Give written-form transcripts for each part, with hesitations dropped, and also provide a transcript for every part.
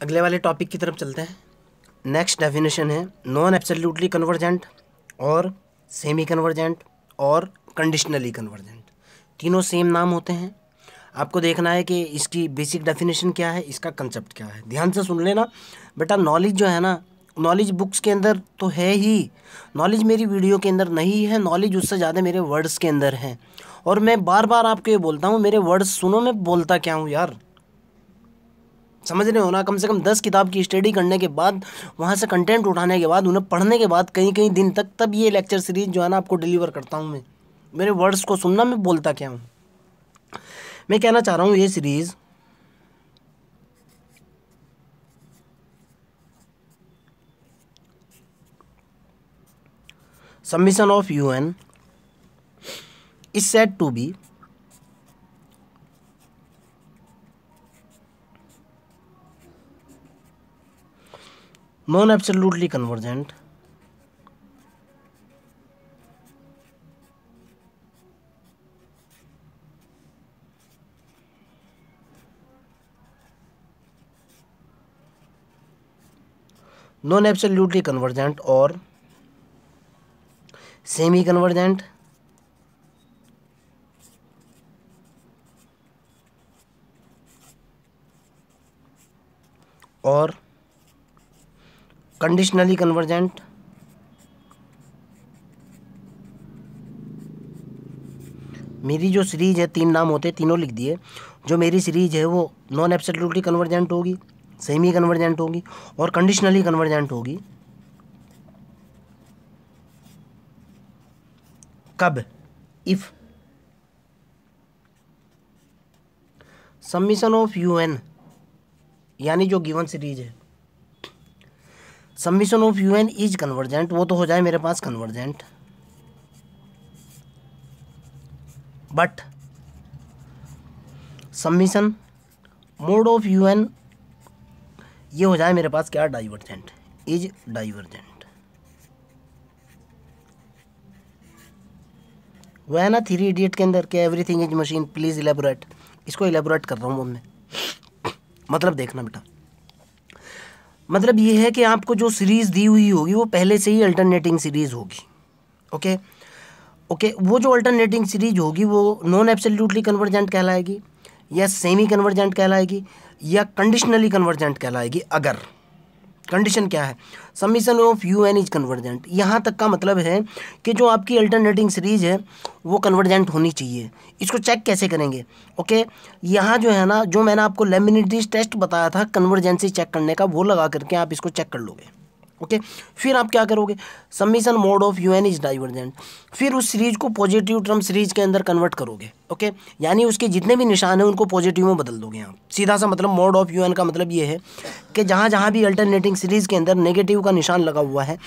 अगले वाले टॉपिक की तरफ चलते हैं। नेक्स्ट डेफिनेशन है नॉन एब्सोल्युटली कन्वर्जेंट और सेमी कन्वर्जेंट और कंडीशनली कन्वर्जेंट। तीनों सेम नाम होते हैं। आपको देखना है कि इसकी बेसिक डेफिनेशन क्या है, इसका कंसेप्ट क्या है। ध्यान से सुन लेना बेटा। नॉलेज जो है ना, नॉलेज बुक्स के अंदर तो है ही, नॉलेज मेरी वीडियो के अंदर नहीं है। नॉलेज उससे ज़्यादा मेरे वर्ड्स के अंदर है। और मैं बार बार आपको ये बोलता हूँ, मेरे वर्ड्स सुनो, मैं बोलता क्या हूँ यार, समझ रहे हो ना। कम से कम 10 किताब की स्टडी करने के बाद, वहाँ से कंटेंट उठाने के बाद, उन्हें पढ़ने के बाद कई कई दिन तक, तब ये लेक्चर सीरीज जो है ना आपको डिलीवर करता हूँ मैं। मेरे वर्ड्स को सुनना, मैं बोलता क्या हूँ। मैं कहना चाह रहा हूँ ये series submission of UN is said to be non-absolutely convergent और सेमी कन्वर्जेंट और कंडीशनली कन्वर्जेंट। मेरी जो सीरीज है, 3 नाम होते हैं, तीनों लिख दिए। जो मेरी सीरीज है वो नॉन एब्सोल्युटली कन्वर्जेंट होगी, सेमी कन्वर्जेंट होगी और कंडीशनली कन्वर्जेंट होगी। कब? इफ सबमिशन ऑफ यूएन, यानी जो गिवन सीरीज है, submission of UN is convergent, वो तो हो जाए मेरे पास convergent. But summation mod of U N ये हो जाए मेरे पास क्या, डाइवर्जेंट, इज डाइवर्जेंट। वो है ना 3 इडियट के अंदर के everything is machine, please elaborate. इसको इलेबोरेट कर रहा हूँ मैं। मतलब देखना बेटा, मतलब ये है कि आपको जो सीरीज़ दी हुई होगी वो पहले से ही अल्टरनेटिंग सीरीज़ होगी। ओके ओके, वो जो अल्टरनेटिंग सीरीज होगी वो नॉन एब्सोल्युटली कन्वर्जेंट कहलाएगी, या सेमी कन्वर्जेंट कहलाएगी, या कंडीशनली कन्वर्जेंट कहलाएगी। अगर कंडीशन क्या है, submission of UN is convergent, यहाँ तक का मतलब है कि जो आपकी अल्टरनेटिंग सीरीज है वो कन्वर्जेंट होनी चाहिए। इसको चेक कैसे करेंगे? ओके, यहाँ जो है ना, जो मैंने आपको लेमिनिटीज टेस्ट बताया था कन्वर्जेंसी चेक करने का, वो लगा करके आप इसको चेक कर लोगे। ओके, फिर आप क्या करोगे, submission mod of UN is divergent, फिर उस सीरीज को पॉजिटिव टर्म सीरीज के अंदर कन्वर्ट करोगे। ओके, यानी उसके जितने भी निशान हैं उनको पॉजिटिव में बदल दोगे आप। सीधा सा मतलब मोड ऑफ यूएन का मतलब ये है कि जहाँ जहाँ भी अल्टरनेटिंग सीरीज के अंदर नेगेटिव का निशान लगा हुआ है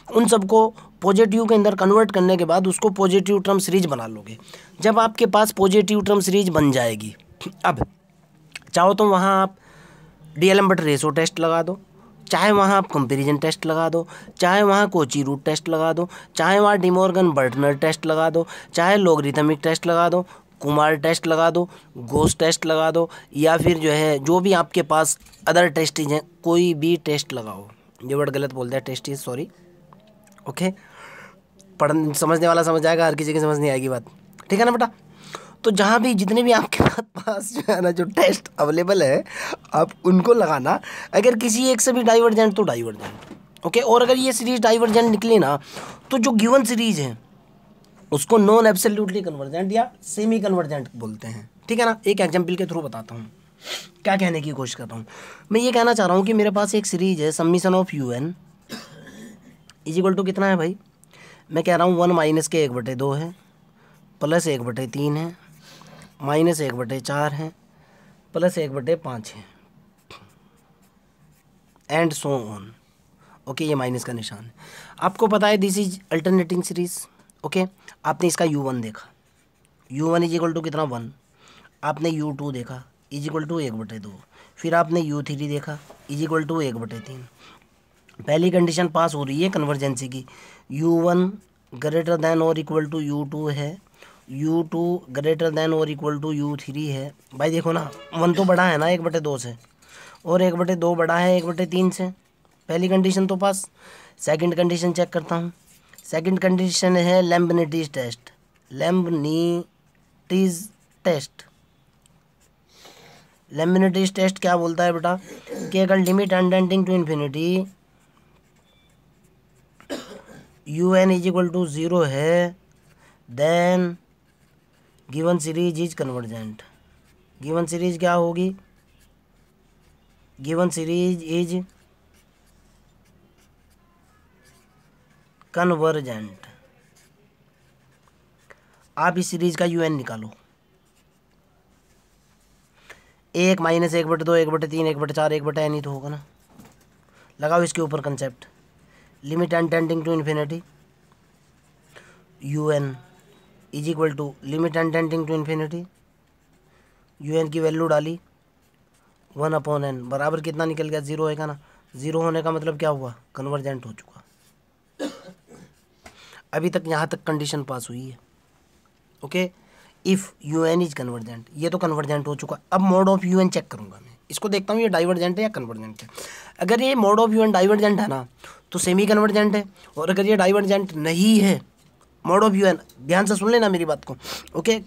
उन सबको पॉजिटिव के अंदर कन्वर्ट करने के बाद उसको पॉजिटिव टर्म सीरीज बना लोगे। जब आपके पास पॉजिटिव टर्म सीरीज बन जाएगी, अब चाहो तो वहाँ आप डीएलएम्बर्ट रेशो टेस्ट लगा दो, चाहे वहाँ आप कंपैरिजन टेस्ट लगा दो, चाहे वहाँ कोची रूट टेस्ट लगा दो, चाहे वहाँ डिमॉर्गन बर्टनर टेस्ट लगा दो, चाहे लॉगरिथमिक टेस्ट लगा दो, कुमार टेस्ट लगा दो, गोस टेस्ट लगा दो, या फिर जो है जो भी आपके पास अदर टेस्टिज हैं, कोई भी टेस्ट लगाओ। ये वर्ड गलत बोलते हैं, टेस्टिज, सॉरी। ओके, पढ़ समझने वाला समझ जाएगा, हर किसी की समझ नहीं आएगी बात, ठीक है ना बेटा। तो जहाँ भी जितने भी आपके पास जो है ना जो टेस्ट अवेलेबल है आप उनको लगाना। अगर किसी एक से भी डाइवर्जेंट तो डाइवर्जेंट। ओके, और अगर ये सीरीज डाइवर्जेंट निकले ना तो जो गिवन सीरीज है उसको नॉन एब्सोल्युटली कन्वर्जेंट या सेमी कन्वर्जेंट बोलते हैं, ठीक है ना। एक एग्जाम्पल के थ्रू बताता हूँ क्या कहने की कोशिश कर रहा हूँ। मैं ये कहना चाह रहा हूँ कि मेरे पास एक सीरीज है submission of UN is equal to कितना है भाई, मैं कह रहा हूँ 1 माइनस के 1/2 है, प्लस 1/3 है, माइनस 1/4 है, प्लस 1/5 है, एंड सो ऑन। ओके, ये माइनस का निशान है। आपको पता है this is alternating series. Okay, आपने इसका U1 देखा, U1 इज इक्वल टू कितना 1, आपने U2 देखा इज इक्वल टू 1/2, फिर आपने U3 देखा इज इक्वल टू 1/3। पहली कंडीशन पास हो रही है कन्वर्जेंसी की, U1 ग्रेटर देन और इक्वल टू U2 है, U2 ग्रेटर देन और इक्वल टू U3 है। भाई देखो ना, 1 तो बड़ा है ना 1/2 से, और 1/2 बड़ा है 1/3 से। पहली कंडीशन तो पास। सेकंड कंडीशन चेक करता हूँ। सेकंड कंडीशन है Leibniz test. Leibniz test Leibniz test क्या बोलता है बेटा कि अगर limit tending to infinity UN = 0 है then given series is convergent. Given series क्या होगी? Given series is convergent. आप इस सीरीज का UN निकालो। 1 - 1/2 1/3 1/4 1/n ही तो होगा ना। लगाओ इसके ऊपर concept. Limit n tending to infinity UN = limit n tending to infinity. UN की वैल्यू डाली 1/n बराबर कितना निकल गया? 0 होगा ना। 0 होने का मतलब क्या हुआ? कन्वर्जेंट हो चुका। अभी तक यहाँ तक कंडीशन पास हुई है। Okay, if UN is convergent, ये तो कन्वर्जेंट हो चुका। अब मोड ऑफ UN चेक करूँगा मैं, इसको देखता हूँ ये डाइवर्जेंट है या कन्वर्जेंट है। अगर ये मोड ऑफ UN डाइवर्जेंट है ना तो सेमी कन्वर्जेंट है, और अगर ये डाइवर्जेंट नहीं है मोड ऑफ UN, ध्यान से सुन लेना मेरी बात को। ओके,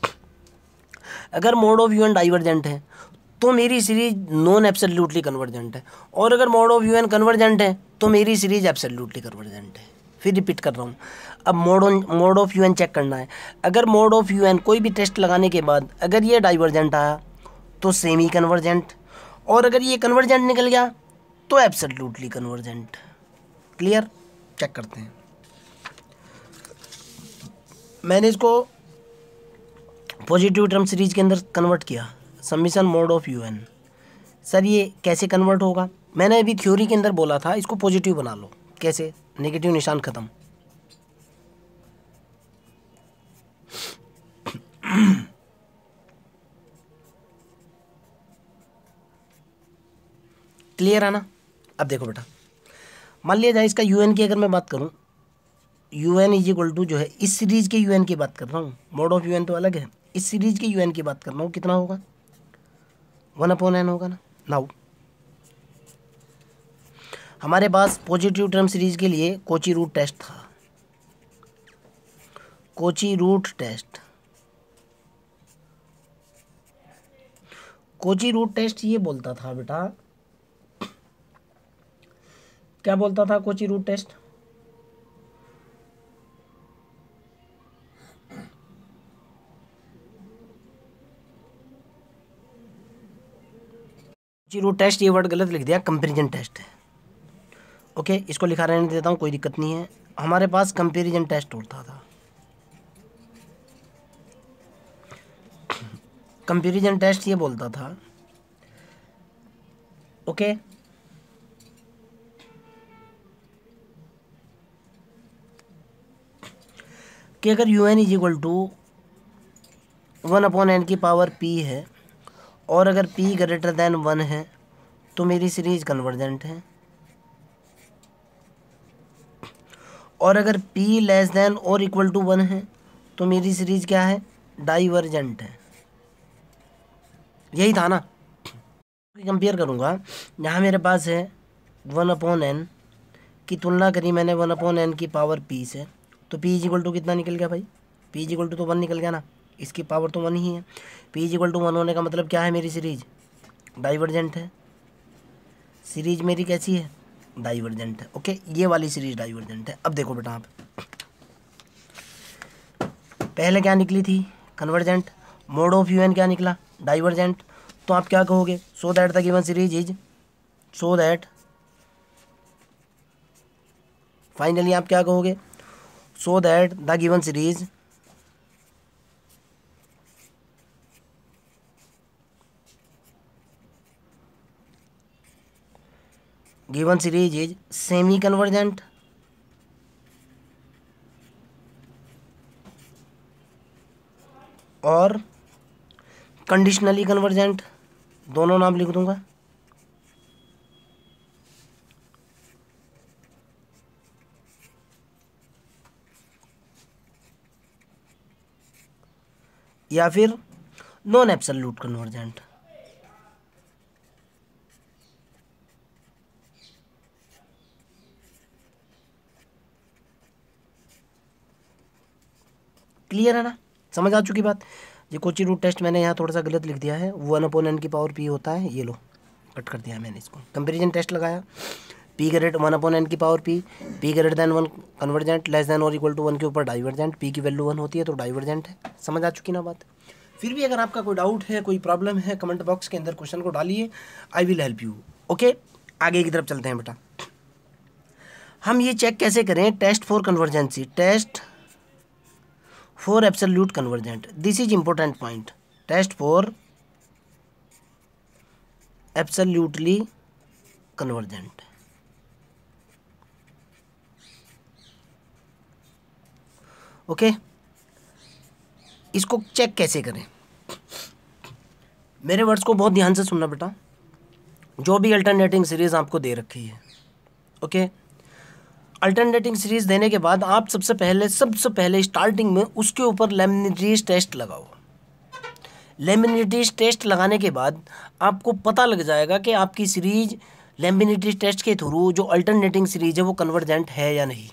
अगर मोड ऑफ UN डाइवर्जेंट है तो मेरी सीरीज नॉन एब्सोल्युटली कन्वर्जेंट है, और अगर मोड ऑफ UN कन्वर्जेंट है तो मेरी सीरीज एब्सोल्युटली कन्वर्जेंट है। फिर रिपीट कर रहा हूँ। अब मोड ऑफ UN चेक करना है। अगर मोड ऑफ UN कोई भी टेस्ट लगाने के बाद अगर ये डाइवर्जेंट आया तो सेमी कन्वर्जेंट, और अगर ये कन्वर्जेंट निकल गया तो एब्सोल्युटली कन्वर्जेंट। क्लियर? चेक करते हैं। मैंने इसको पॉजिटिव टर्म सीरीज के अंदर कन्वर्ट किया। Summation mode of UN। Sir ये कैसे कन्वर्ट होगा? मैंने अभी थ्योरी के अंदर बोला था इसको पॉजिटिव बना लो। कैसे? नेगेटिव निशान खत्म। क्लियर है ना? अब देखो बेटा, मान लिया जाए इसका UN की अगर मैं बात करूं, UN = जो है इस सीरीज के UN की बात कर रहा हूँ, मोड ऑफ UN तो अलग है, इस सीरीज के UN की बात कर रहा हूँ, कितना होगा? 1/n होगा ना। नाउ हमारे पास पॉजिटिव टर्म सीरीज के लिए कोची रूट टेस्ट था। Cauchy root test, Cauchy root test ये बोलता था बेटा, क्या बोलता था Cauchy root test? Cauchy root test ये वर्ड गलत लिख दिया, कंपैरिजन टेस्ट है। ओके, इसको लिखा रहने देता हूँ, कोई दिक्कत नहीं है। हमारे पास कंपैरिजन टेस्ट होता था। कंपैरिजन टेस्ट ये बोलता था ओके कि अगर UN = 1/n की पावर p है, और अगर p > 1 है तो मेरी सीरीज कन्वर्जेंट है, और अगर p < और = 1 है तो मेरी सीरीज क्या है? डाइवर्जेंट है। यही था ना। कंपेयर करूँगा, यहाँ मेरे पास है 1/n की तुलना करी मैंने 1/n की पावर p से, तो p = कितना निकल गया भाई? p = तो 1 निकल गया ना, इसकी पावर तो 1 ही है। p = 1 होने का मतलब क्या है? मेरी सीरीज डाइवर्जेंट है। सीरीज मेरी कैसी है? डाइवर्जेंट है। ओके, ये वाली सीरीज डाइवर्जेंट है। अब देखो बेटा, आप पहले क्या निकली थी? कन्वर्जेंट। मोड ऑफ UN क्या निकला? डाइवर्जेंट। तो आप क्या कहोगे? So that the given series is, so that finally आप क्या कहोगे? So that the given series given series is semi convergent और कंडीशनली कन्वर्जेंट, दोनों नाम लिख दूंगा। या फिर नॉन एब्सोल्यूट कन्वर्जेंट। क्लियर है ना, समझ आ चुकी बात। ये कोची रूट टेस्ट मैंने यहाँ थोड़ा सा गलत लिख दिया है, 1/n की पावर p होता है, ये लो कट कर दिया मैंने इसको। कंपेरिजन टेस्ट लगाया, p ग्रेटर 1/n की power p greater than 1 convergent, less than और इक्वल टू 1 के ऊपर डाइवर्जेंट, p की वैल्यू 1 होती है तो डाइवर्जेंट है। समझ आ चुकी ना बात। फिर भी अगर आपका कोई डाउट है, कोई प्रॉब्लम है, कमेंट बॉक्स के अंदर क्वेश्चन को डालिए, I will help you. Okay, आगे की तरफ चलते हैं बेटा। हम ये चेक कैसे करें, test for convergency, test for absolute convergent, this is important point, test for absolutely convergent. Okay, इसको चेक कैसे करें, मेरे वर्ड्स को बहुत ध्यान से सुनना बेटा। जो भी अल्टरनेटिंग सीरीज आपको दे रखी है, ओके, अल्टरनेटिंग सीरीज देने के बाद आप सबसे पहले स्टार्टिंग में उसके ऊपर लेमिनिटीज टेस्ट लगाओ। लेमिनिटीज टेस्ट लगाने के बाद आपको पता लग जाएगा कि आपकी सीरीज लेमिनिटीज टेस्ट के थ्रू जो अल्टरनेटिंग सीरीज है वो कन्वर्जेंट है या नहीं।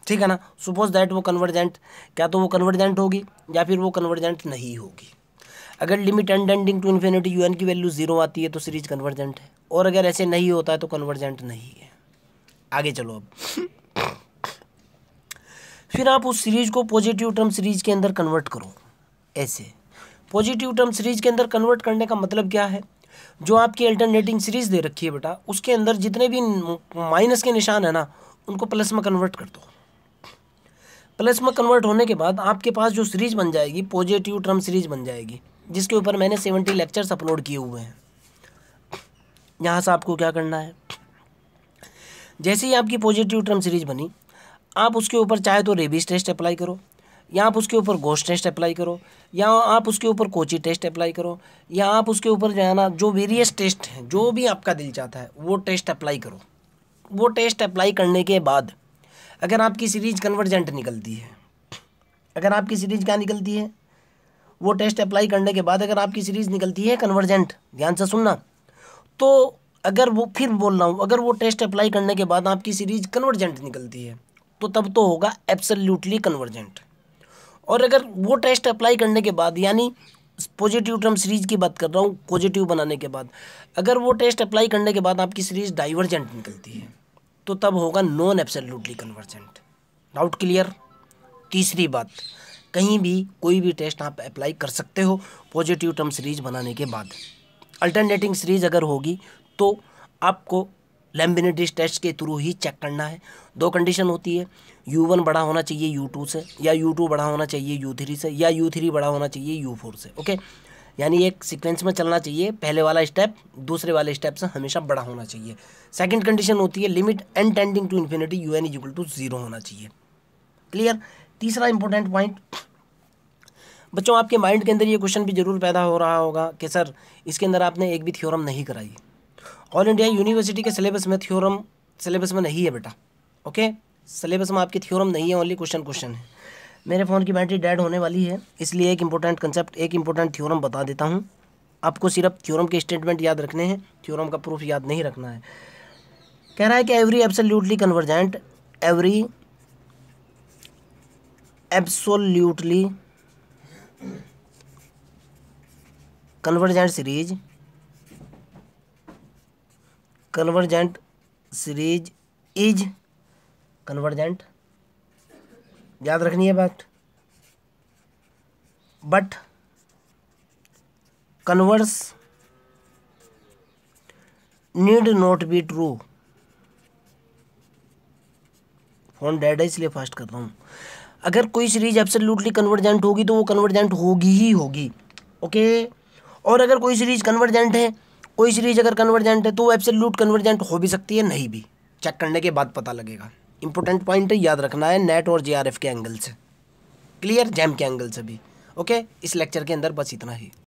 ठीक है ना, सपोज दैट वो कन्वर्जेंट, क्या तो वो कन्वर्जेंट होगी या फिर वो कन्वर्जेंट नहीं होगी। अगर limit tending to infinity UN की वैल्यू 0 आती है तो सीरीज कन्वर्जेंट है, और अगर ऐसे नहीं होता है तो कन्वर्जेंट नहीं है। आगे चलो अब फिर आप उस सीरीज को पॉजिटिव टर्म सीरीज के अंदर कन्वर्ट करो। ऐसे पॉजिटिव टर्म सीरीज के अंदर कन्वर्ट करने का मतलब क्या है, जो आपकी अल्टरनेटिंग सीरीज दे रखी है बेटा, उसके अंदर जितने भी माइनस के निशान है ना, उनको प्लस में कन्वर्ट कर दो। प्लस में कन्वर्ट होने के बाद आपके पास जो सीरीज बन जाएगी, पॉजिटिव टर्म सीरीज बन जाएगी, जिसके ऊपर मैंने 70 लेक्चर्स अपलोड किए हुए हैं। यहाँ से आपको क्या करना है, जैसे ही आपकी पॉजिटिव टर्म सीरीज बनी, आप उसके ऊपर चाहे तो रेबिस टेस्ट अप्लाई करो, या आप उसके ऊपर गोस्ट टेस्ट अप्लाई करो, या आप उसके ऊपर कोची टेस्ट अप्लाई करो, या आप उसके ऊपर जो है ना जो वेरियस टेस्ट हैं, जो भी आपका दिल चाहता है वो टेस्ट अप्लाई करो। वो टेस्ट अप्लाई करने के बाद अगर आपकी सीरीज कन्वर्जेंट निकलती है, अगर आपकी सीरीज क्या निकलती है, वो टेस्ट अप्लाई करने के बाद अगर आपकी सीरीज निकलती है कन्वर्जेंट, ध्यान से सुनना, तो अगर वो, फिर बोल रहा हूँ, अगर वो टेस्ट अप्लाई करने के बाद आपकी सीरीज कन्वर्जेंट निकलती है तो तब तो होगा एब्सोल्युटली कन्वर्जेंट। और अगर वो टेस्ट अप्लाई करने के बाद, यानी पॉजिटिव टर्म सीरीज की बात कर रहा हूँ, पॉजिटिव बनाने के बाद, अगर वो टेस्ट अप्लाई करने के बाद आपकी सीरीज डाइवर्जेंट निकलती है तो तब होगा non absolutely convergent. Doubt clear. तीसरी बात, कहीं भी कोई भी टेस्ट आप अप्लाई कर सकते हो पॉजिटिव टर्म सीरीज बनाने के बाद। अल्टरनेटिंग सीरीज अगर होगी तो आपको लेम्बिनिटीज टेस्ट के थ्रू ही चेक करना है। दो कंडीशन होती है, U1 बड़ा होना चाहिए U2 से, या U2 बड़ा होना चाहिए U3 से, या U3 बड़ा होना चाहिए U4 से। ओके, यानी एक सीक्वेंस में चलना चाहिए, पहले वाला स्टेप दूसरे वाले स्टेप से हमेशा बड़ा होना चाहिए। सेकंड कंडीशन होती है limit n tending to infinity UN equal to 0 होना चाहिए। क्लियर। तीसरा इंपॉर्टेंट पॉइंट, बच्चों आपके माइंड के अंदर ये क्वेश्चन भी जरूर पैदा हो रहा होगा कि सर इसके अंदर आपने एक भी थ्योरम नहीं कराई। ऑल इंडिया यूनिवर्सिटी के सिलेबस में थ्योरम सिलेबस में नहीं है बेटा। ओके, सिलेबस में आपकी थ्योरम नहीं है, ओनली क्वेश्चन है। मेरे फ़ोन की बैटरी डेड होने वाली है, इसलिए एक इंपॉर्टेंट कंसेप्ट, एक इंपॉर्टेंट थ्योरम बता देता हूँ। आपको सिर्फ थ्योरम के स्टेटमेंट याद रखने हैं, थ्योरम का प्रूफ याद नहीं रखना है। कह रहा है कि every absolutely convergent, every absolutely convergent series, convergent series is convergent, याद रखनी है बात, but converse need not be true. Phone dead है इसलिए फास्ट कर रहा हूँ। अगर कोई सीरीज एब्सोल्युटली कन्वर्जेंट होगी तो वो कन्वर्जेंट होगी ही होगी। ओके, और अगर कोई सीरीज कन्वर्जेंट है, कोई सीरीज अगर कन्वर्जेंट है तो वो एब्सोल्यूट कन्वर्जेंट हो भी सकती है, नहीं भी, चेक करने के बाद पता लगेगा। इंपॉर्टेंट पॉइंट है, याद रखना है, नेट और JRF के एंगल से। क्लियर, जैम के एंगल से भी। ओके, इस लेक्चर के अंदर बस इतना ही।